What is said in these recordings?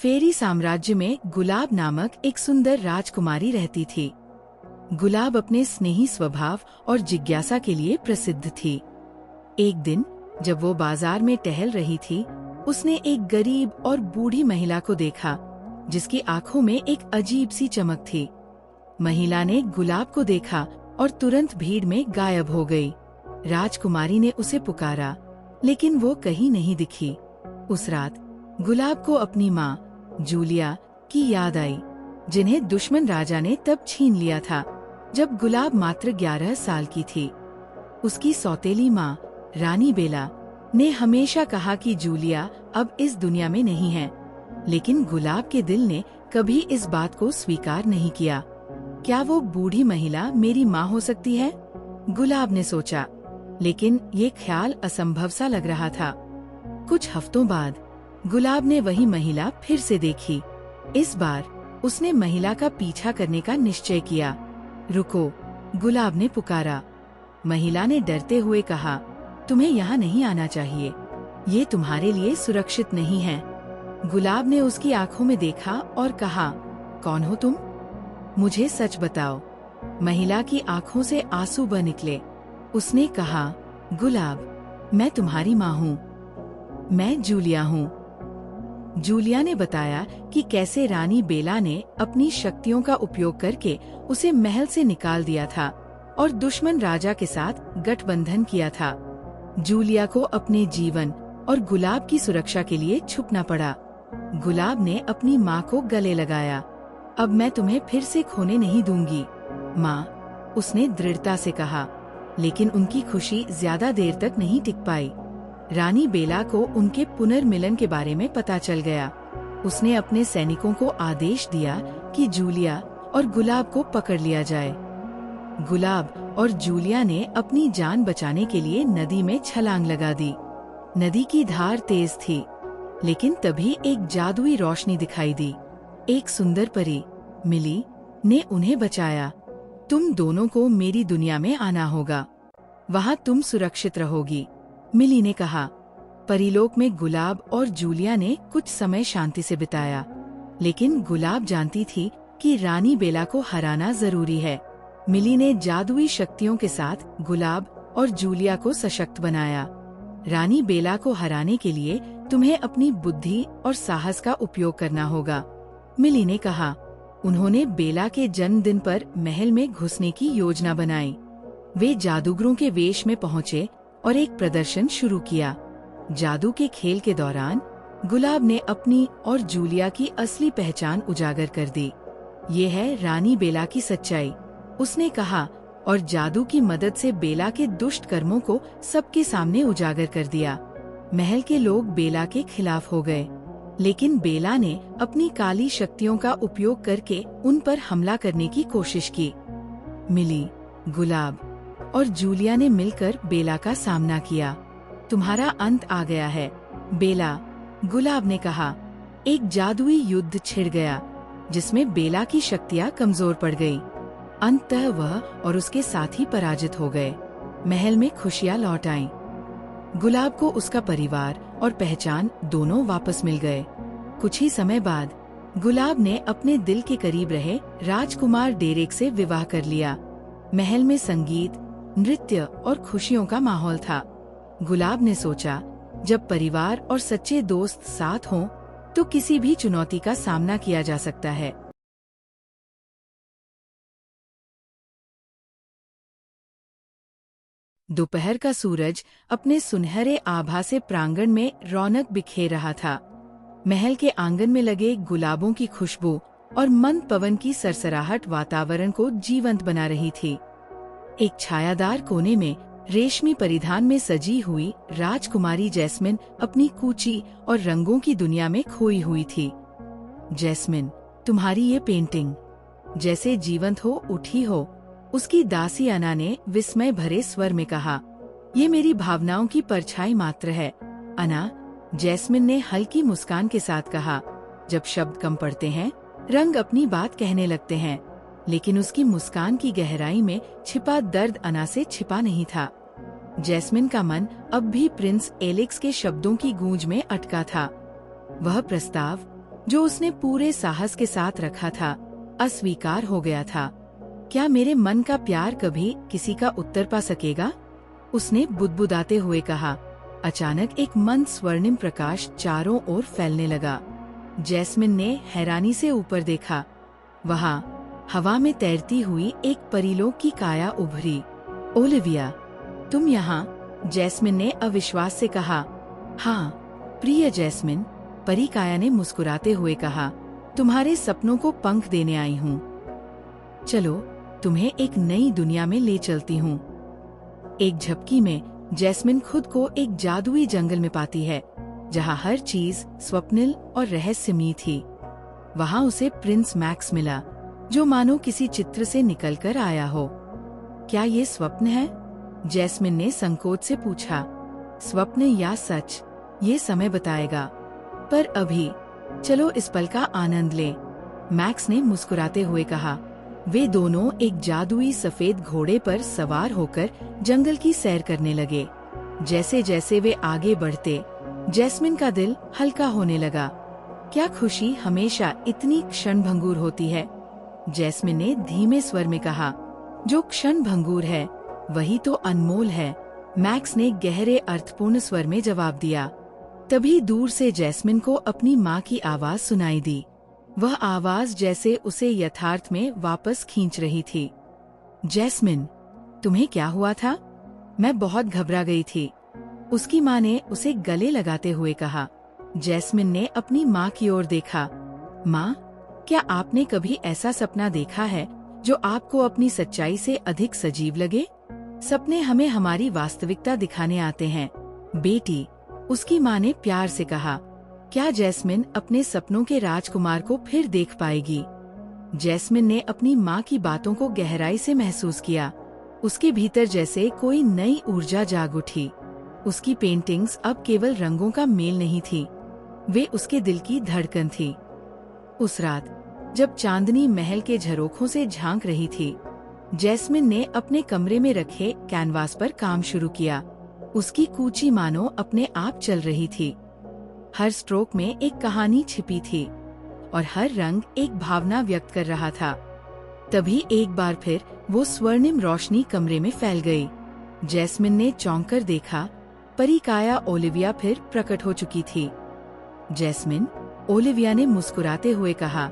फेरी साम्राज्य में गुलाब नामक एक सुंदर राजकुमारी रहती थी। गुलाब अपने स्नेही स्वभाव और जिज्ञासा के लिए प्रसिद्ध थी। एक दिन जब वो बाजार में टहल रही थी, उसने एक गरीब और बूढ़ी महिला को देखा, जिसकी आंखों में एक अजीब सी चमक थी। महिला ने गुलाब को देखा और तुरंत भीड़ में गायब हो गई। राजकुमारी ने उसे पुकारा, लेकिन वो कहीं नहीं दिखी। उस रात गुलाब को अपनी माँ जूलिया की याद आई, जिन्हें दुश्मन राजा ने तब छीन लिया था जब गुलाब मात्र 11 साल की थी। उसकी सौतेली माँ रानी बेला ने हमेशा कहा कि जूलिया अब इस दुनिया में नहीं है, लेकिन गुलाब के दिल ने कभी इस बात को स्वीकार नहीं किया। क्या वो बूढ़ी महिला मेरी माँ हो सकती है? गुलाब ने सोचा, लेकिन ये ख्याल असंभव सा लग रहा था। कुछ हफ्तों बाद गुलाब ने वही महिला फिर से देखी। इस बार उसने महिला का पीछा करने का निश्चय किया। रुको, गुलाब ने पुकारा। महिला ने डरते हुए कहा, तुम्हें यहाँ नहीं आना चाहिए, ये तुम्हारे लिए सुरक्षित नहीं है। गुलाब ने उसकी आंखों में देखा और कहा, कौन हो तुम? मुझे सच बताओ। महिला की आंखों से आंसू बह निकले। उसने कहा, गुलाब, मैं तुम्हारी माँ हूँ, मैं जूलिया हूँ। जूलिया ने बताया कि कैसे रानी बेला ने अपनी शक्तियों का उपयोग करके उसे महल से निकाल दिया था और दुश्मन राजा के साथ गठबंधन किया था। जूलिया को अपने जीवन और गुलाब की सुरक्षा के लिए छुपना पड़ा। गुलाब ने अपनी माँ को गले लगाया। अब मैं तुम्हें फिर से खोने नहीं दूंगी, माँ, उसने दृढ़ता से कहा। लेकिन उनकी खुशी ज्यादा देर तक नहीं टिक पाई। रानी बेला को उनके पुनर्मिलन के बारे में पता चल गया। उसने अपने सैनिकों को आदेश दिया कि जूलिया और गुलाब को पकड़ लिया जाए। गुलाब और जूलिया ने अपनी जान बचाने के लिए नदी में छलांग लगा दी। नदी की धार तेज थी, लेकिन तभी एक जादुई रोशनी दिखाई दी। एक सुंदर परी मिली ने उन्हें बचाया। तुम दोनों को मेरी दुनिया में आना होगा, वहाँ तुम सुरक्षित रहोगी, मिली ने कहा। परीलोक में गुलाब और जूलिया ने कुछ समय शांति से बिताया, लेकिन गुलाब जानती थी कि रानी बेला को हराना जरूरी है। मिली ने जादुई शक्तियों के साथ गुलाब और जूलिया को सशक्त बनाया। रानी बेला को हराने के लिए तुम्हें अपनी बुद्धि और साहस का उपयोग करना होगा, मिली ने कहा। उन्होंने बेला के जन्मदिन पर महल में घुसने की योजना बनाई। वे जादूगरों के वेश में पहुँचे और एक प्रदर्शन शुरू किया। जादू के खेल के दौरान गुलाब ने अपनी और जूलिया की असली पहचान उजागर कर दी। ये है रानी बेला की सच्चाई, उसने कहा, और जादू की मदद से बेला के दुष्ट कर्मों को सबके सामने उजागर कर दिया। महल के लोग बेला के खिलाफ हो गए, लेकिन बेला ने अपनी काली शक्तियों का उपयोग करके उन पर हमला करने की कोशिश की। मिली, गुलाब और जूलिया ने मिलकर बेला का सामना किया। तुम्हारा अंत आ गया है, बेला, गुलाब ने कहा। एक जादुई युद्ध छिड़ गया, जिसमें बेला की शक्तियाँ कमजोर पड़ गई। अंततः वह और उसके साथी पराजित हो गए। महल में खुशियाँ लौट आईं। गुलाब को उसका परिवार और पहचान दोनों वापस मिल गए। कुछ ही समय बाद गुलाब ने अपने दिल के करीब रहे राजकुमार डेरेक से विवाह कर लिया। महल में संगीत, नृत्य और खुशियों का माहौल था। गुलाब ने सोचा, जब परिवार और सच्चे दोस्त साथ हों, तो किसी भी चुनौती का सामना किया जा सकता है। दोपहर का सूरज अपने सुनहरे आभा से प्रांगण में रौनक बिखेर रहा था। महल के आंगन में लगे गुलाबों की खुशबू और मंद पवन की सरसराहट वातावरण को जीवंत बना रही थी। एक छायादार कोने में रेशमी परिधान में सजी हुई राजकुमारी जैस्मिन अपनी कूची और रंगों की दुनिया में खोई हुई थी। जैस्मिन, तुम्हारी ये पेंटिंग जैसे जीवंत हो उठी हो, उसकी दासी अना ने विस्मय भरे स्वर में कहा। ये मेरी भावनाओं की परछाई मात्र है, अना, जैस्मिन ने हल्की मुस्कान के साथ कहा। जब शब्द कम पड़ते हैं, रंग अपनी बात कहने लगते हैं। लेकिन उसकी मुस्कान की गहराई में छिपा दर्द अना से छिपा नहीं था। जैस्मिन का मन अब भी प्रिंस एलेक्स के शब्दों की गूंज में अटका था। वह प्रस्ताव जो उसने पूरे साहस के साथ रखा था, अस्वीकार हो गया था। क्या मेरे मन का प्यार कभी किसी का उत्तर पा सकेगा? उसने बुदबुदाते हुए कहा। अचानक एक मंद स्वर्णिम प्रकाश चारों ओर फैलने लगा। जैस्मिन ने हैरानी से ऊपर देखा। वहाँ हवा में तैरती हुई एक परीलोक की काया उभरी। ओलिविया, तुम यहाँ? जैस्मिन ने अविश्वास से कहा। हाँ प्रिय जैस्मिन, परी काया ने मुस्कुराते हुए कहा, तुम्हारे सपनों को पंख देने आई हूँ। चलो तुम्हें एक नई दुनिया में ले चलती हूँ। एक झपकी में जैस्मिन खुद को एक जादुई जंगल में पाती है, जहाँ हर चीज स्वप्निल और रहस्यमयी थी। वहाँ उसे प्रिंस मैक्स मिला, जो मानो किसी चित्र से निकलकर आया हो। क्या ये स्वप्न है? जैस्मिन ने संकोच से पूछा। स्वप्न या सच, ये समय बताएगा। पर अभी चलो इस पल का आनंद लें, मैक्स ने मुस्कुराते हुए कहा। वे दोनों एक जादुई सफेद घोड़े पर सवार होकर जंगल की सैर करने लगे। जैसे जैसे वे आगे बढ़ते, जैस्मिन का दिल हल्का होने लगा। क्या खुशी हमेशा इतनी क्षणभंगुर होती है? जैस्मिन ने धीमे स्वर में कहा। जो क्षणभंगुर है वही तो अनमोल है, मैक्स ने गहरे अर्थपूर्ण स्वर में जवाब दिया। तभी दूर से जैस्मिन को अपनी माँ की आवाज सुनाई दी। वह आवाज जैसे उसे यथार्थ में वापस खींच रही थी। जैस्मिन, तुम्हें क्या हुआ था? मैं बहुत घबरा गई थी, उसकी माँ ने उसे गले लगाते हुए कहा। जैस्मिन ने अपनी माँ की ओर देखा। माँ, क्या आपने कभी ऐसा सपना देखा है जो आपको अपनी सच्चाई से अधिक सजीव लगे? सपने हमें हमारी वास्तविकता दिखाने आते हैं बेटी, उसकी माँ ने प्यार से कहा। क्या जैस्मिन अपने सपनों के राजकुमार को फिर देख पाएगी? जैस्मिन ने अपनी माँ की बातों को गहराई से महसूस किया। उसके भीतर जैसे कोई नई ऊर्जा जाग उठी। उसकी पेंटिंग्स अब केवल रंगों का मेल नहीं थी, वे उसके दिल की धड़कन थी। उस रात जब चांदनी महल के झरोखों से झांक रही थी, जैस्मिन ने अपने कमरे में रखे कैनवास पर काम शुरू किया। उसकी कूची मानो अपने आप चल रही थी। हर स्ट्रोक में एक कहानी छिपी थी और हर रंग एक भावना व्यक्त कर रहा था। तभी एक बार फिर वो स्वर्णिम रोशनी कमरे में फैल गई। जैस्मिन ने चौंक कर देखा, परी काया ओलिविया फिर प्रकट हो चुकी थी। जैस्मिन, ओलिविया ने मुस्कुराते हुए कहा,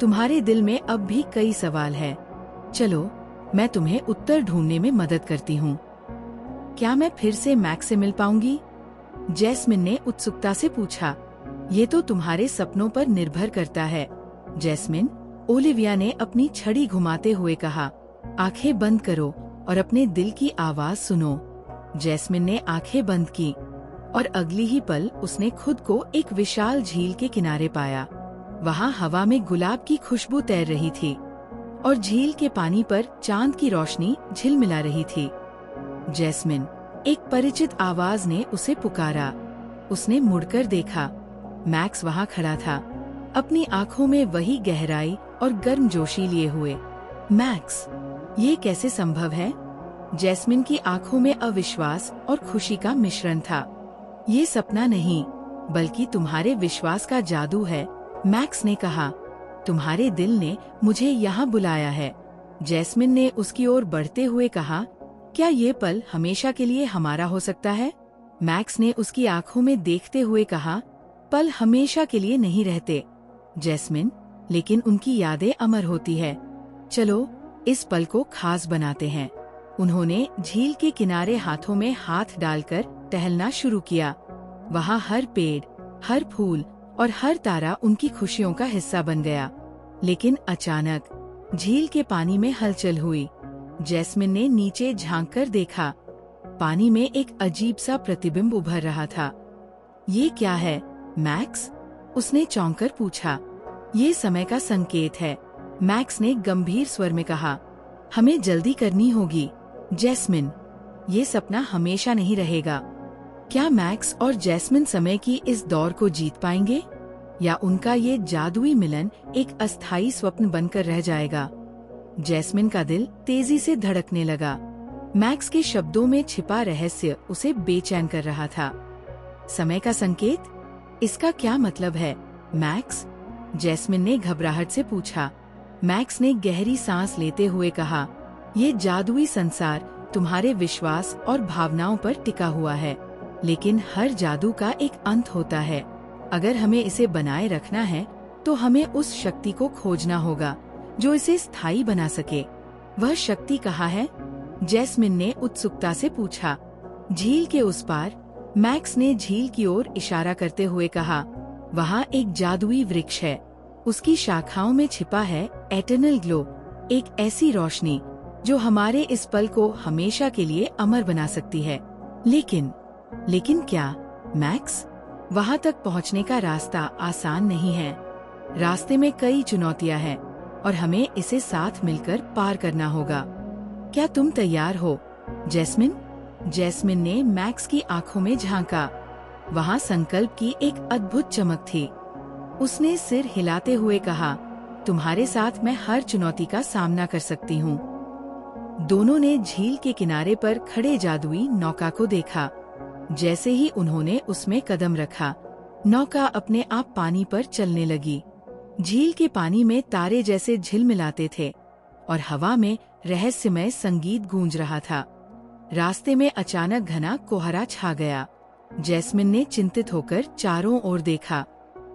तुम्हारे दिल में अब भी कई सवाल है। चलो मैं तुम्हें उत्तर ढूंढने में मदद करती हूँ। क्या मैं फिर से मैक्स से मिल पाऊंगी? जैस्मिन ने उत्सुकता से पूछा। ये तो तुम्हारे सपनों पर निर्भर करता है जैस्मिन, ओलिविया ने अपनी छड़ी घुमाते हुए कहा। आंखें बंद करो और अपने दिल की आवाज सुनो। जैस्मिन ने आंखें बंद की और अगली ही पल उसने खुद को एक विशाल झील के किनारे पाया। वहाँ हवा में गुलाब की खुशबू तैर रही थी और झील के पानी पर चांद की रोशनी झिलमिला रही थी। जैस्मिन, एक परिचित आवाज ने उसे पुकारा। उसने मुड़कर देखा। मैक्स वहाँ खड़ा था, अपनी आंखों में वही गहराई और गर्मजोशी लिए हुए। मैक्स, ये कैसे संभव है? जैस्मिन की आंखों में अविश्वास और खुशी का मिश्रण था। ये सपना नहीं, बल्कि तुम्हारे विश्वास का जादू है, मैक्स ने कहा। तुम्हारे दिल ने मुझे यहाँ बुलाया है। जैस्मिन ने उसकी ओर बढ़ते हुए कहा, क्या ये पल हमेशा के लिए हमारा हो सकता है? मैक्स ने उसकी आंखों में देखते हुए कहा, पल हमेशा के लिए नहीं रहते जैस्मिन, लेकिन उनकी यादें अमर होती है। चलो इस पल को खास बनाते हैं। उन्होंने झील के किनारे हाथों में हाथ डालकर टहलना शुरू किया। वहाँ हर पेड़, हर फूल और हर तारा उनकी खुशियों का हिस्सा बन गया। लेकिन अचानक झील के पानी में हलचल हुई। जैस्मिन ने नीचे झांककर देखा। पानी में एक अजीब सा प्रतिबिंब उभर रहा था। ये क्या है मैक्स? उसने चौंककर पूछा। ये समय का संकेत है, मैक्स ने गंभीर स्वर में कहा। हमें जल्दी करनी होगी जैस्मिन, ये सपना हमेशा नहीं रहेगा। क्या मैक्स और जैस्मिन समय की इस दौर को जीत पाएंगे, या उनका ये जादुई मिलन एक अस्थायी स्वप्न बनकर रह जाएगा? जैस्मिन का दिल तेजी से धड़कने लगा। मैक्स के शब्दों में छिपा रहस्य उसे बेचैन कर रहा था। समय का संकेत? इसका क्या मतलब है मैक्स? जैस्मिन ने घबराहट से पूछा। मैक्स ने गहरी सांस लेते हुए कहा, ये जादुई संसार तुम्हारे विश्वास और भावनाओं पर टिका हुआ है, लेकिन हर जादू का एक अंत होता है। अगर हमें इसे बनाए रखना है तो हमें उस शक्ति को खोजना होगा जो इसे स्थायी बना सके। वह शक्ति कहाँ है? जैस्मिन ने उत्सुकता से पूछा। झील के उस पार, मैक्स ने झील की ओर इशारा करते हुए कहा। वहाँ एक जादुई वृक्ष है। उसकी शाखाओं में छिपा है एटर्नल ग्लो, एक ऐसी रोशनी जो हमारे इस पल को हमेशा के लिए अमर बना सकती है। लेकिन क्या मैक्स? वहाँ तक पहुँचने का रास्ता आसान नहीं है। रास्ते में कई चुनौतियाँ हैं और हमें इसे साथ मिलकर पार करना होगा। क्या तुम तैयार हो, जैस्मिन? जैस्मिन ने मैक्स की आंखों में झांका। वहाँ संकल्प की एक अद्भुत चमक थी। उसने सिर हिलाते हुए कहा, तुम्हारे साथ मैं हर चुनौती का सामना कर सकती हूँ। दोनों ने झील के किनारे पर खड़े जादुई नौका को देखा। जैसे ही उन्होंने उसमें कदम रखा, नौका अपने आप पानी पर चलने लगी। झील के पानी में तारे जैसे झिलमिलाते थे और हवा में रहस्यमय संगीत गूंज रहा था। रास्ते में अचानक घना कोहरा छा गया। जैस्मिन ने चिंतित होकर चारों ओर देखा।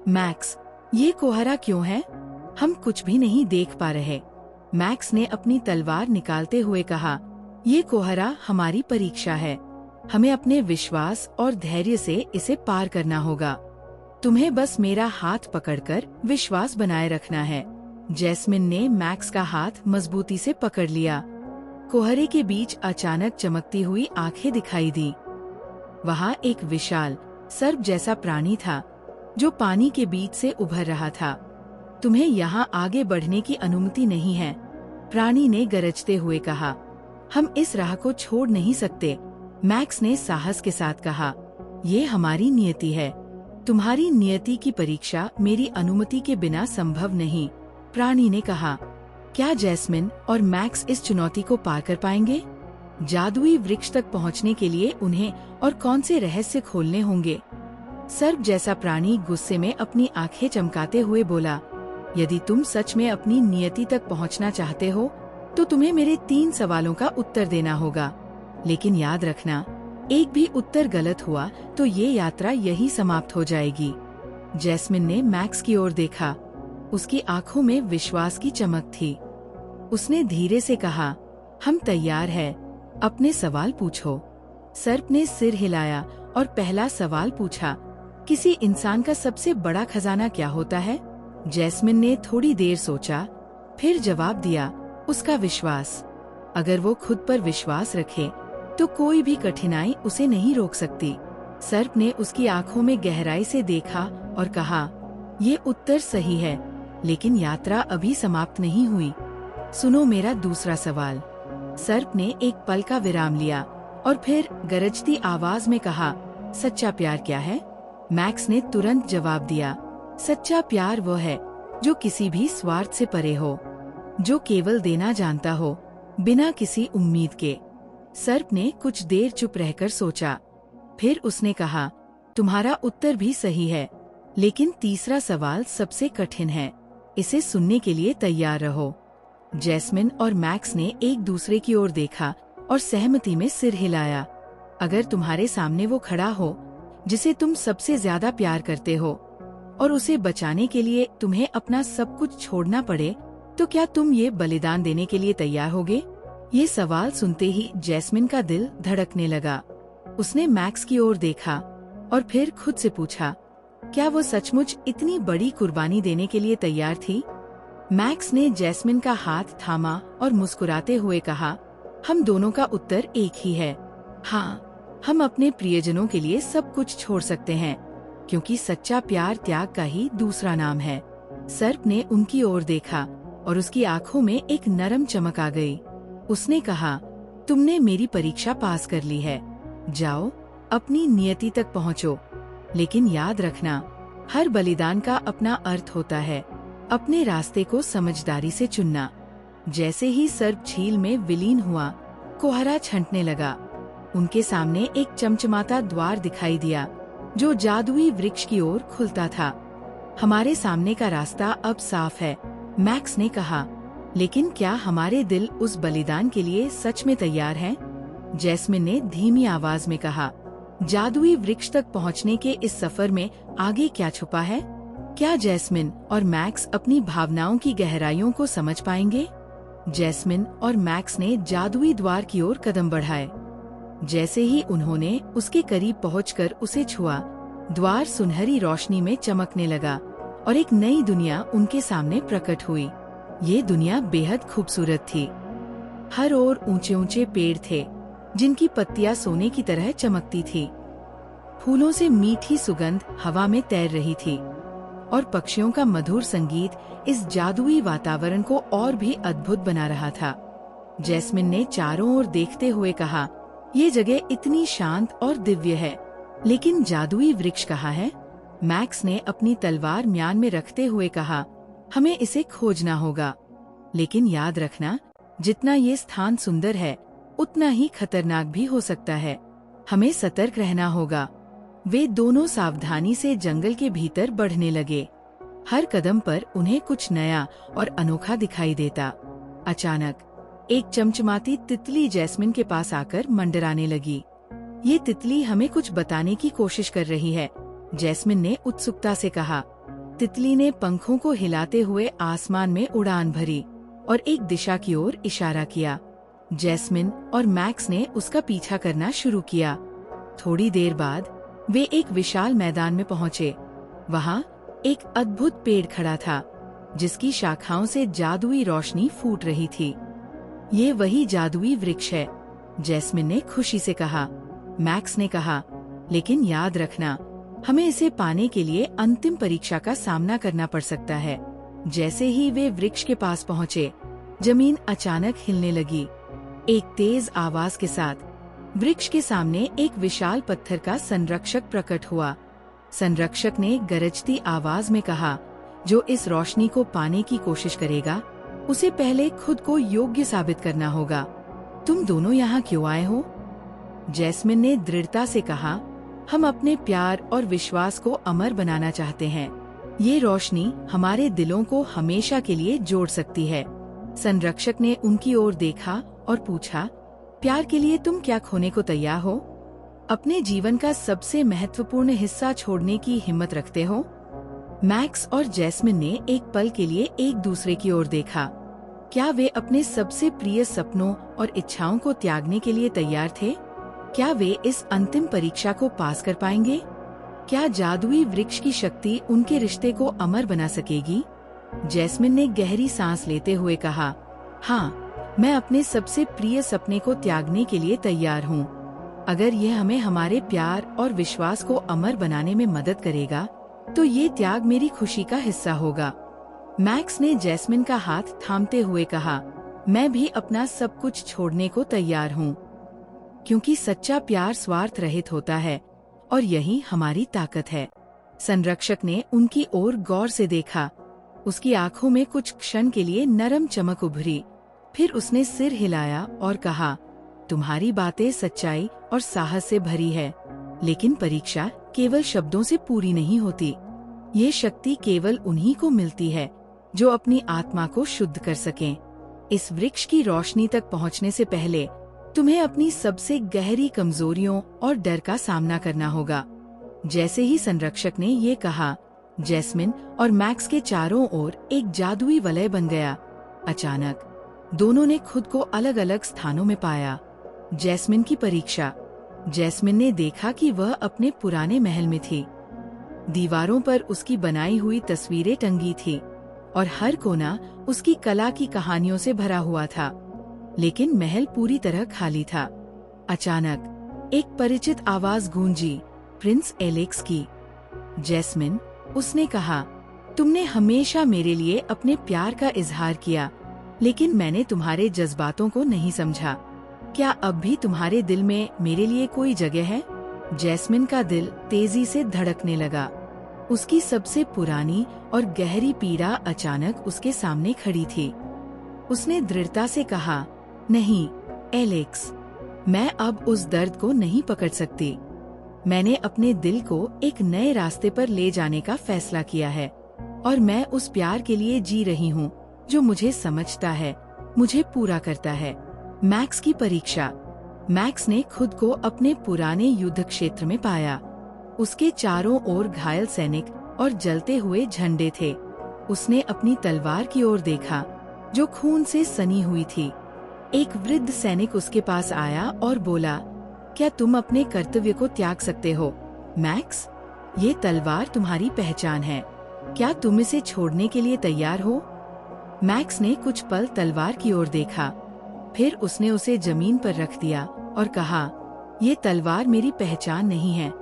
मैक्स, ये कोहरा क्यों है? हम कुछ भी नहीं देख पा रहे। मैक्स ने अपनी तलवार निकालते हुए कहा, ये कोहरा हमारी परीक्षा है। हमें अपने विश्वास और धैर्य से इसे पार करना होगा। तुम्हें बस मेरा हाथ पकड़कर विश्वास बनाए रखना है। जैस्मिन ने मैक्स का हाथ मजबूती से पकड़ लिया। कोहरे के बीच अचानक चमकती हुई आंखें दिखाई दी। वहाँ एक विशाल सर्प जैसा प्राणी था जो पानी के बीच से उभर रहा था। तुम्हें यहाँ आगे बढ़ने की अनुमति नहीं है, प्राणी ने गरजते हुए कहा। हम इस राह को छोड़ नहीं सकते, मैक्स ने साहस के साथ कहा। ये हमारी नियति है। तुम्हारी नियति की परीक्षा मेरी अनुमति के बिना संभव नहीं, प्राणी ने कहा। क्या जैस्मिन और मैक्स इस चुनौती को पार कर पाएंगे? जादुई वृक्ष तक पहुंचने के लिए उन्हें और कौन से रहस्य खोलने होंगे? सर्प जैसा प्राणी गुस्से में अपनी आंखें चमकाते हुए बोला, यदि तुम सच में अपनी नियति तक पहुंचना चाहते हो तो तुम्हें मेरे 3 सवालों का उत्तर देना होगा। लेकिन याद रखना, एक भी उत्तर गलत हुआ तो ये यात्रा यही समाप्त हो जाएगी। जैस्मिन ने मैक्स की ओर देखा। उसकी आंखों में विश्वास की चमक थी। उसने धीरे से कहा, हम तैयार हैं, अपने सवाल पूछो। सर्प ने सिर हिलाया और पहला सवाल पूछा, किसी इंसान का सबसे बड़ा खजाना क्या होता है? जैस्मिन ने थोड़ी देर सोचा, फिर जवाब दिया, उसका विश्वास। अगर वो खुद पर विश्वास रखे तो कोई भी कठिनाई उसे नहीं रोक सकती। सर्प ने उसकी आंखों में गहराई से देखा और कहा, ये उत्तर सही है, लेकिन यात्रा अभी समाप्त नहीं हुई। सुनो मेरा दूसरा सवाल। सर्प ने एक पल का विराम लिया और फिर गरजती आवाज में कहा, सच्चा प्यार क्या है? मैक्स ने तुरंत जवाब दिया, सच्चा प्यार वो है जो किसी भी स्वार्थ से परे हो, जो केवल देना जानता हो, बिना किसी उम्मीद के। सर्प ने कुछ देर चुप रहकर सोचा, फिर उसने कहा, तुम्हारा उत्तर भी सही है, लेकिन तीसरा सवाल सबसे कठिन है। इसे सुनने के लिए तैयार रहो। जैस्मिन और मैक्स ने एक दूसरे की ओर देखा और सहमति में सिर हिलाया। अगर तुम्हारे सामने वो खड़ा हो जिसे तुम सबसे ज्यादा प्यार करते हो और उसे बचाने के लिए तुम्हें अपना सब कुछ छोड़ना पड़े, तो क्या तुम ये बलिदान देने के लिए तैयार होगे? ये सवाल सुनते ही जैस्मिन का दिल धड़कने लगा। उसने मैक्स की ओर देखा और फिर खुद से पूछा, क्या वो सचमुच इतनी बड़ी कुर्बानी देने के लिए तैयार थी? मैक्स ने जैस्मिन का हाथ थामा और मुस्कुराते हुए कहा, हम दोनों का उत्तर एक ही है। हाँ, हम अपने प्रियजनों के लिए सब कुछ छोड़ सकते हैं, क्योंकि सच्चा प्यार त्याग का ही दूसरा नाम है। सर्प ने उनकी ओर देखा और उसकी आंखों में एक नरम चमक आ गई। उसने कहा, तुमने मेरी परीक्षा पास कर ली है, जाओ अपनी नियति तक पहुँचो। लेकिन याद रखना, हर बलिदान का अपना अर्थ होता है। अपने रास्ते को समझदारी से चुनना। जैसे ही सर्प झील में विलीन हुआ, कोहरा छंटने लगा। उनके सामने एक चमचमाता द्वार दिखाई दिया जो जादुई वृक्ष की ओर खुलता था। हमारे सामने का रास्ता अब साफ है, मैक्स ने कहा। लेकिन क्या हमारे दिल उस बलिदान के लिए सच में तैयार हैं? जैस्मिन ने धीमी आवाज में कहा। जादुई वृक्ष तक पहुंचने के इस सफर में आगे क्या छुपा है? क्या जैस्मिन और मैक्स अपनी भावनाओं की गहराइयों को समझ पाएंगे? जैस्मिन और मैक्स ने जादुई द्वार की ओर कदम बढ़ाए। जैसे ही उन्होंने उसके करीब पहुंचकर उसे छुआ, द्वार सुनहरी रोशनी में चमकने लगा और एक नई दुनिया उनके सामने प्रकट हुई। ये दुनिया बेहद खूबसूरत थी। हर ओर ऊंचे ऊंचे पेड़ थे, जिनकी पत्तियां सोने की तरह चमकती थी। फूलों से मीठी सुगंध हवा में तैर रही थी और पक्षियों का मधुर संगीत इस जादुई वातावरण को और भी अद्भुत बना रहा था। जैस्मिन ने चारों ओर देखते हुए कहा, ये जगह इतनी शांत और दिव्य है, लेकिन जादुई वृक्ष कहाँ है? मैक्स ने अपनी तलवार म्यान में रखते हुए कहा, हमें इसे खोजना होगा। लेकिन याद रखना, जितना ये स्थान सुंदर है, उतना ही खतरनाक भी हो सकता है। हमें सतर्क रहना होगा। वे दोनों सावधानी से जंगल के भीतर बढ़ने लगे। हर कदम पर उन्हें कुछ नया और अनोखा दिखाई देता। अचानक एक चमचमाती तितली जैस्मिन के पास आकर मंडराने लगी। ये तितली हमें कुछ बताने की कोशिश कर रही है, जैस्मिन ने उत्सुकता से कहा। तितली ने पंखों को हिलाते हुए आसमान में उड़ान भरी और एक दिशा की ओर इशारा किया। जैस्मिन और मैक्स ने उसका पीछा करना शुरू किया। थोड़ी देर बाद वे एक विशाल मैदान में पहुंचे। वहां एक अद्भुत पेड़ खड़ा था, जिसकी शाखाओं से जादुई रोशनी फूट रही थी। ये वही जादुई वृक्ष है, जैस्मिन ने खुशी से कहा। मैक्स ने कहा, लेकिन याद रखना, हमें इसे पाने के लिए अंतिम परीक्षा का सामना करना पड़ सकता है। जैसे ही वे वृक्ष के पास पहुंचे, जमीन अचानक हिलने लगी। एक तेज आवाज के साथ वृक्ष के सामने एक विशाल पत्थर का संरक्षक प्रकट हुआ। संरक्षक ने गरजती आवाज में कहा, जो इस रोशनी को पाने की कोशिश करेगा, उसे पहले खुद को योग्य साबित करना होगा। तुम दोनों यहाँ क्यों आए हो? जैस्मिन ने दृढ़ता से कहा, हम अपने प्यार और विश्वास को अमर बनाना चाहते हैं। ये रोशनी हमारे दिलों को हमेशा के लिए जोड़ सकती है। संरक्षक ने उनकी ओर देखा और पूछा, प्यार के लिए तुम क्या खोने को तैयार हो? अपने जीवन का सबसे महत्वपूर्ण हिस्सा छोड़ने की हिम्मत रखते हो? मैक्स और जैस्मिन ने एक पल के लिए एक दूसरे की ओर देखा। क्या वे अपने सबसे प्रिय सपनों और इच्छाओं को त्यागने के लिए तैयार थे? क्या वे इस अंतिम परीक्षा को पास कर पाएंगे? क्या जादुई वृक्ष की शक्ति उनके रिश्ते को अमर बना सकेगी? जैस्मिन ने गहरी सांस लेते हुए कहा, हाँ, मैं अपने सबसे प्रिय सपने को त्यागने के लिए तैयार हूँ। अगर यह हमें हमारे प्यार और विश्वास को अमर बनाने में मदद करेगा, तो ये त्याग मेरी खुशी का हिस्सा होगा। मैक्स ने जैस्मिन का हाथ थामते हुए कहा, मैं भी अपना सब कुछ छोड़ने को तैयार हूँ, क्योंकि सच्चा प्यार स्वार्थ रहित होता है और यही हमारी ताकत है। संरक्षक ने उनकी ओर गौर से देखा। उसकी आंखों में कुछ क्षण के लिए नरम चमक उभरी। फिर उसने सिर हिलाया और कहा, तुम्हारी बातें सच्चाई और साहस से भरी है, लेकिन परीक्षा केवल शब्दों से पूरी नहीं होती। ये शक्ति केवल उन्हीं को मिलती है जो अपनी आत्मा को शुद्ध कर सकें। इस वृक्ष की रोशनी तक पहुंचने से पहले तुम्हें अपनी सबसे गहरी कमजोरियों और डर का सामना करना होगा। जैसे ही संरक्षक ने ये कहा, जैस्मिन और मैक्स के चारों ओर एक जादुई वलय बन गया। अचानक दोनों ने खुद को अलग अलग स्थानों में पाया। जैस्मिन की परीक्षा। जैस्मिन ने देखा कि वह अपने पुराने महल में थी। दीवारों पर उसकी बनाई हुई तस्वीरें टंगी थी और हर कोना उसकी कला की कहानियों से भरा हुआ था। लेकिन महल पूरी तरह खाली था। अचानक एक परिचित आवाज गूंजी, प्रिंस एलेक्स की। जैस्मिन, उसने कहा, तुमने हमेशा मेरे लिए अपने प्यार का इजहार किया, लेकिन मैंने तुम्हारे जज्बातों को नहीं समझा। क्या अब भी तुम्हारे दिल में मेरे लिए कोई जगह है? जैस्मिन का दिल तेजी से धड़कने लगा। उसकी सबसे पुरानी और गहरी पीड़ा अचानक उसके सामने खड़ी थी। उसने दृढ़ता से कहा, नहीं एलेक्स, मैं अब उस दर्द को नहीं पकड़ सकती। मैंने अपने दिल को एक नए रास्ते पर ले जाने का फैसला किया है। और मैं उस प्यार के लिए जी रही हूँ जो मुझे समझता है, मुझे पूरा करता है। मैक्स की परीक्षा। मैक्स ने खुद को अपने पुराने युद्ध क्षेत्र में पाया। उसके चारों ओर घायल सैनिक और जलते हुए झंडे थे। उसने अपनी तलवार की ओर देखा जो खून से सनी हुई थी। एक वृद्ध सैनिक उसके पास आया और बोला, क्या तुम अपने कर्तव्य को त्याग सकते हो? मैक्स, ये तलवार तुम्हारी पहचान है। क्या तुम इसे छोड़ने के लिए तैयार हो? मैक्स ने कुछ पल तलवार की ओर देखा, फिर उसने उसे जमीन पर रख दिया और कहा, ये तलवार मेरी पहचान नहीं है।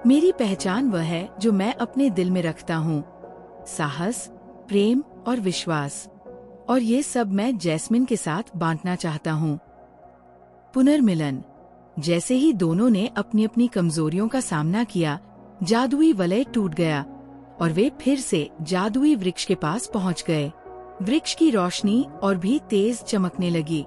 मेरी पहचान वह है जो मैं अपने दिल में रखता हूँ, साहस, प्रेम और विश्वास। और ये सब मैं जैस्मिन के साथ बांटना चाहता हूँ। पुनर्मिलन। जैसे ही दोनों ने अपनी अपनी कमजोरियों का सामना किया, जादुई वलय टूट गया और वे फिर से जादुई वृक्ष के पास पहुंच गए। वृक्ष की रोशनी और भी तेज चमकने लगी।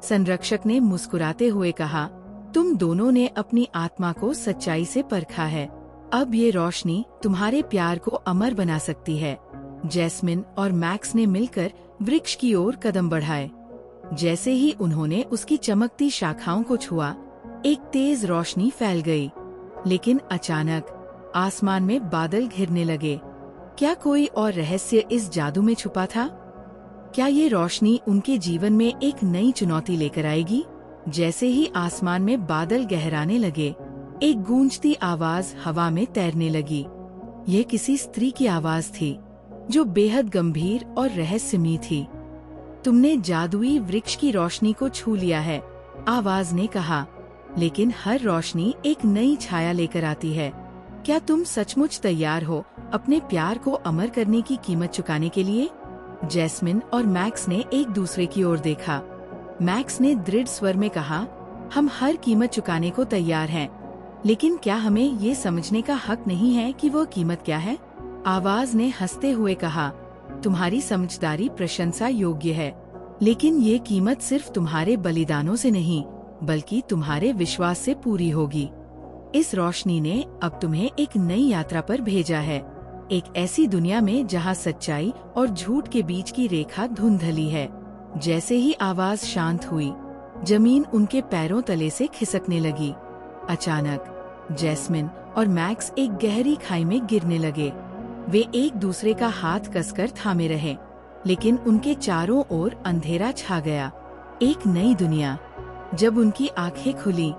संरक्षक ने मुस्कुराते हुए कहा, तुम दोनों ने अपनी आत्मा को सच्चाई से परखा है। अब ये रोशनी तुम्हारे प्यार को अमर बना सकती है। जैस्मिन और मैक्स ने मिलकर वृक्ष की ओर कदम बढ़ाए। जैसे ही उन्होंने उसकी चमकती शाखाओं को छुआ, एक तेज रोशनी फैल गई। लेकिन अचानक आसमान में बादल घिरने लगे। क्या कोई और रहस्य इस जादू में छुपा था? क्या ये रोशनी उनके जीवन में एक नई चुनौती लेकर आएगी? जैसे ही आसमान में बादल गहराने लगे, एक गूंजती आवाज हवा में तैरने लगी। यह किसी स्त्री की आवाज थी जो बेहद गंभीर और रहस्यमयी थी। तुमने जादुई वृक्ष की रोशनी को छू लिया है, आवाज ने कहा, लेकिन हर रोशनी एक नई छाया लेकर आती है। क्या तुम सचमुच तैयार हो अपने प्यार को अमर करने की कीमत चुकाने के लिए? जैस्मिन और मैक्स ने एक दूसरे की ओर देखा। मैक्स ने दृढ़ स्वर में कहा, हम हर कीमत चुकाने को तैयार हैं, लेकिन क्या हमें ये समझने का हक नहीं है कि वो कीमत क्या है? आवाज ने हंसते हुए कहा, तुम्हारी समझदारी प्रशंसा योग्य है, लेकिन ये कीमत सिर्फ तुम्हारे बलिदानों से नहीं, बल्कि तुम्हारे विश्वास से पूरी होगी। इस रोशनी ने अब तुम्हें एक नई यात्रा पर भेजा है, एक ऐसी दुनिया में जहाँ सच्चाई और झूठ के बीच की रेखा धुंधली है। जैसे ही आवाज शांत हुई, जमीन उनके पैरों तले से खिसकने लगी। अचानक जैस्मिन और मैक्स एक गहरी खाई में गिरने लगे। वे एक दूसरे का हाथ कसकर थामे रहे, लेकिन उनके चारों ओर अंधेरा छा गया। एक नई दुनिया। जब उनकी आंखें खुली,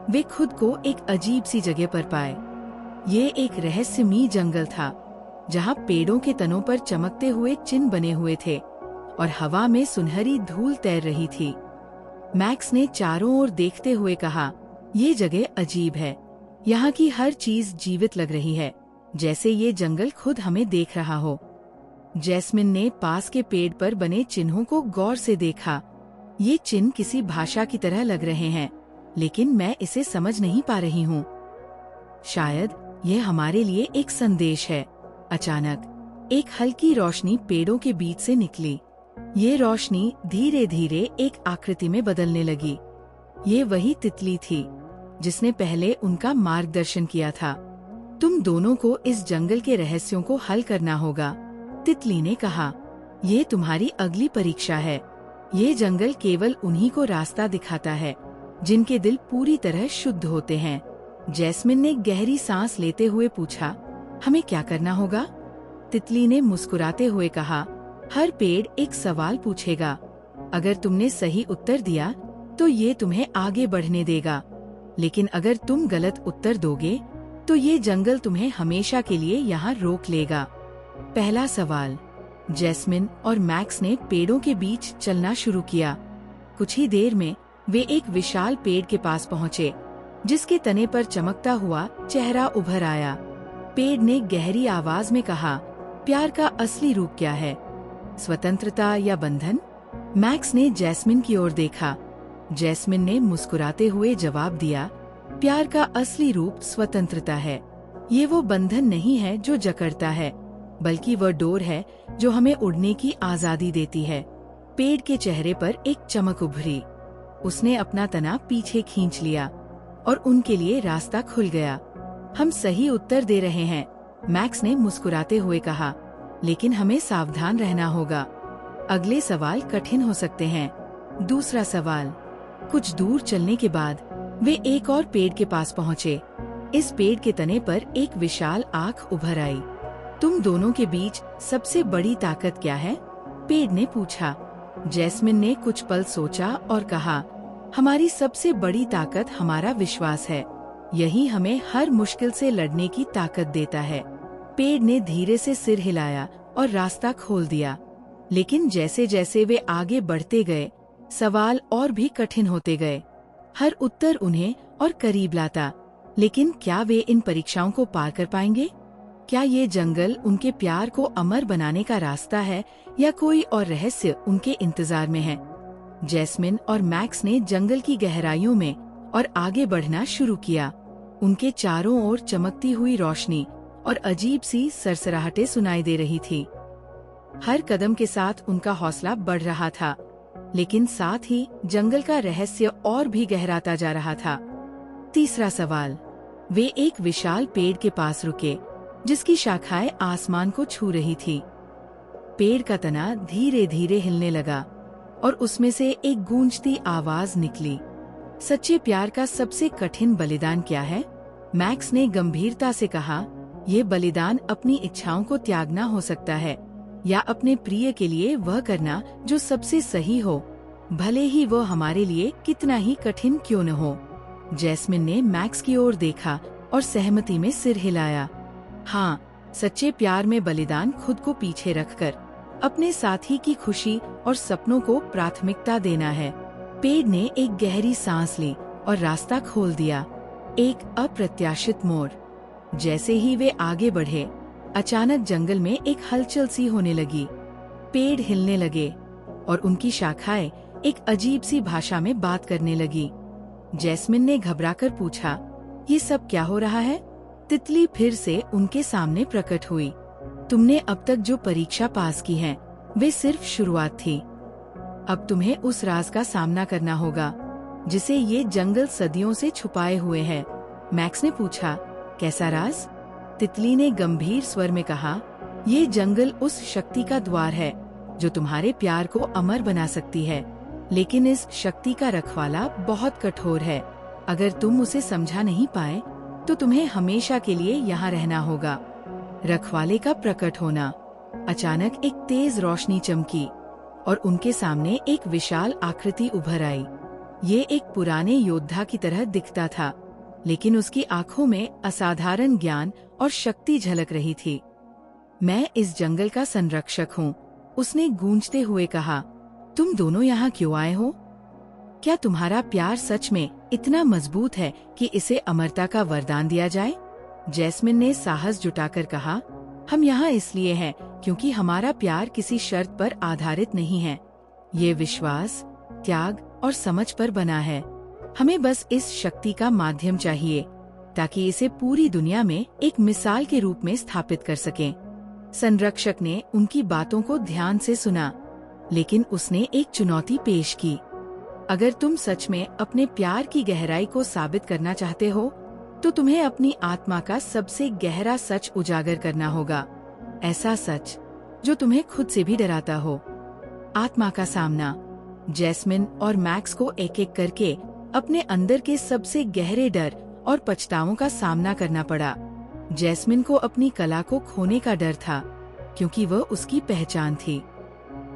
वे खुद को एक अजीब सी जगह पर पाए। ये एक रहस्यमयी जंगल था, जहाँ पेड़ों के तनों पर चमकते हुए चिन्ह बने हुए थे और हवा में सुनहरी धूल तैर रही थी। मैक्स ने चारों ओर देखते हुए कहा, ये जगह अजीब है। यहाँ की हर चीज जीवित लग रही है, जैसे ये जंगल खुद हमें देख रहा हो। जैस्मिन ने पास के पेड़ पर बने चिन्हों को गौर से देखा। ये चिन्ह किसी भाषा की तरह लग रहे हैं, लेकिन मैं इसे समझ नहीं पा रही हूँ। शायद ये हमारे लिए एक संदेश है। अचानक एक हल्की रोशनी पेड़ों के बीच से निकली। ये रोशनी धीरे धीरे एक आकृति में बदलने लगी। ये वही तितली थी जिसने पहले उनका मार्गदर्शन किया था। तुम दोनों को इस जंगल के रहस्यों को हल करना होगा, तितली ने कहा। ये तुम्हारी अगली परीक्षा है। ये जंगल केवल उन्हीं को रास्ता दिखाता है जिनके दिल पूरी तरह शुद्ध होते हैं। जैस्मिन ने गहरी सांस लेते हुए पूछा, हमें क्या करना होगा? तितली ने मुस्कुराते हुए कहा, हर पेड़ एक सवाल पूछेगा। अगर तुमने सही उत्तर दिया तो ये तुम्हें आगे बढ़ने देगा, लेकिन अगर तुम गलत उत्तर दोगे तो ये जंगल तुम्हें हमेशा के लिए यहाँ रोक लेगा। पहला सवाल। जैस्मिन और मैक्स ने पेड़ों के बीच चलना शुरू किया। कुछ ही देर में वे एक विशाल पेड़ के पास पहुँचे, जिसके तने पर चमकता हुआ चेहरा उभर आया। पेड़ ने गहरी आवाज में कहा, प्यार का असली रूप क्या है? स्वतंत्रता या बंधन? मैक्स ने जैस्मिन की ओर देखा। जैस्मिन ने मुस्कुराते हुए जवाब दिया, प्यार का असली रूप स्वतंत्रता है। ये वो बंधन नहीं है जो जकड़ता है, बल्कि वह डोर है जो हमें उड़ने की आजादी देती है। पेड़ के चेहरे पर एक चमक उभरी। उसने अपना तना पीछे खींच लिया और उनके लिए रास्ता खुल गया। हम सही उत्तर दे रहे हैं, मैक्स ने मुस्कुराते हुए कहा। लेकिन हमें सावधान रहना होगा। अगले सवाल कठिन हो सकते हैं। दूसरा सवाल। कुछ दूर चलने के बाद वे एक और पेड़ के पास पहुँचे। इस पेड़ के तने पर एक विशाल आँख उभर आई। तुम दोनों के बीच सबसे बड़ी ताकत क्या है? पेड़ ने पूछा। जैस्मिन ने कुछ पल सोचा और कहा, हमारी सबसे बड़ी ताकत हमारा विश्वास है। यही हमें हर मुश्किल से लड़ने की ताकत देता है। पेड़ ने धीरे से सिर हिलाया और रास्ता खोल दिया। लेकिन जैसे जैसे वे आगे बढ़ते गए, सवाल और भी कठिन होते गए। हर उत्तर उन्हें और करीब लाता। लेकिन क्या वे इन परीक्षाओं को पार कर पाएंगे? क्या ये जंगल उनके प्यार को अमर बनाने का रास्ता है या कोई और रहस्य उनके इंतजार में है? जैस्मिन और मैक्स ने जंगल की गहराइयों में और आगे बढ़ना शुरू किया। उनके चारों ओर चमकती हुई रोशनी और अजीब सी सरसराहटें सुनाई दे रही थी। हर कदम के साथ उनका हौसला बढ़ रहा था, लेकिन साथ ही जंगल का रहस्य और भी गहराता जा रहा था। तीसरा सवाल। वे एक विशाल पेड़ के पास रुके, जिसकी शाखाएं आसमान को छू रही थी। पेड़ का तना धीरे धीरे हिलने लगा और उसमें से एक गूंजती आवाज निकली। सच्चे प्यार का सबसे कठिन बलिदान क्या है? मैक्स ने गंभीरता से कहा, ये बलिदान अपनी इच्छाओं को त्यागना हो सकता है, या अपने प्रिय के लिए वह करना जो सबसे सही हो, भले ही वो हमारे लिए कितना ही कठिन क्यों न हो। जैस्मिन ने मैक्स की ओर देखा और सहमति में सिर हिलाया। हाँ, सच्चे प्यार में बलिदान खुद को पीछे रखकर अपने साथी की खुशी और सपनों को प्राथमिकता देना है। पेड़ ने एक गहरी सांस ली और रास्ता खोल दिया। एक अप्रत्याशित मोड़। जैसे ही वे आगे बढ़े, अचानक जंगल में एक हलचल सी होने लगी। पेड़ हिलने लगे और उनकी शाखाएं एक अजीब सी भाषा में बात करने लगी। जैस्मिन ने घबराकर पूछा, ये सब क्या हो रहा है? तितली फिर से उनके सामने प्रकट हुई। तुमने अब तक जो परीक्षा पास की है, वे सिर्फ शुरुआत थी। अब तुम्हें उस राज का सामना करना होगा जिसे ये जंगल सदियों से छुपाए हुए है। मैक्स ने पूछा, कैसा राज? तितली ने गंभीर स्वर में कहा, ये जंगल उस शक्ति का द्वार है जो तुम्हारे प्यार को अमर बना सकती है, लेकिन इस शक्ति का रखवाला बहुत कठोर है। अगर तुम उसे समझा नहीं पाए तो तुम्हें हमेशा के लिए यहाँ रहना होगा। रखवाले का प्रकट होना। अचानक एक तेज रोशनी चमकी और उनके सामने एक विशाल आकृति उभर आई। ये एक पुराने योद्धा की तरह दिखता था, लेकिन उसकी आंखों में असाधारण ज्ञान और शक्ति झलक रही थी। मैं इस जंगल का संरक्षक हूँ, उसने गूंजते हुए कहा। तुम दोनों यहाँ क्यों आए हो? क्या तुम्हारा प्यार सच में इतना मजबूत है कि इसे अमरता का वरदान दिया जाए? जैस्मिन ने साहस जुटाकर कहा, हम यहाँ इसलिए हैं क्योंकि हमारा प्यार किसी शर्त पर आधारित नहीं है। ये विश्वास, त्याग और समझ पर बना है। हमें बस इस शक्ति का माध्यम चाहिए ताकि इसे पूरी दुनिया में एक मिसाल के रूप में स्थापित कर सकें। संरक्षक ने उनकी बातों को ध्यान से सुना, लेकिन उसने एक चुनौती पेश की। अगर तुम सच में अपने प्यार की गहराई को साबित करना चाहते हो, तो तुम्हें अपनी आत्मा का सबसे गहरा सच उजागर करना होगा। ऐसा सच जो तुम्हें खुद से भी डराता हो। आत्मा का सामना। जैस्मिन और मैक्स को एक एक करके अपने अंदर के सबसे गहरे डर और पछतावों का सामना करना पड़ा। जैस्मिन को अपनी कला को खोने का डर था, क्योंकि वह उसकी पहचान थी।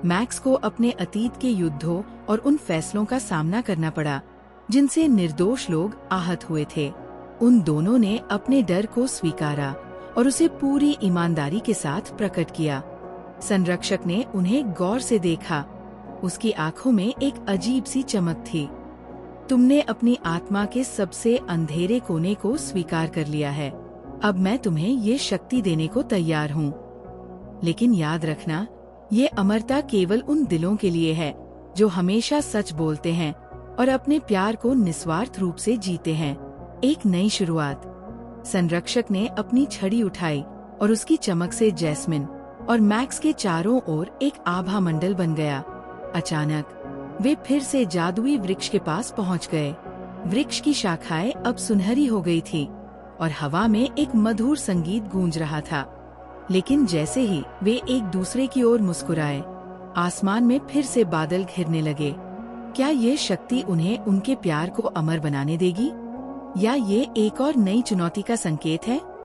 मैक्स को अपने अतीत के युद्धों और उन फैसलों का सामना करना पड़ा जिनसे निर्दोष लोग आहत हुए थे। उन दोनों ने अपने डर को स्वीकारा और उसे पूरी ईमानदारी के साथ प्रकट किया। संरक्षक ने उन्हें गौर से देखा। उसकी आंखों में एक अजीब सी चमक थी। तुमने अपनी आत्मा के सबसे अंधेरे कोने को स्वीकार कर लिया है। अब मैं तुम्हें ये शक्ति देने को तैयार हूँ। लेकिन याद रखना, ये अमरता केवल उन दिलों के लिए है जो हमेशा सच बोलते हैं और अपने प्यार को निस्वार्थ रूप से जीते हैं। एक नई शुरुआत। संरक्षक ने अपनी छड़ी उठाई और उसकी चमक से जैस्मिन और मैक्स के चारों ओर एक आभा मंडल बन गया। अचानक वे फिर से जादुई वृक्ष के पास पहुंच गए। वृक्ष की शाखाएं अब सुनहरी हो गई थी और हवा में एक मधुर संगीत गूंज रहा था। लेकिन जैसे ही वे एक दूसरे की ओर मुस्कुराए, आसमान में फिर से बादल घिरने लगे। क्या ये शक्ति उन्हें उनके प्यार को अमर बनाने देगी, या ये एक और नई चुनौती का संकेत है?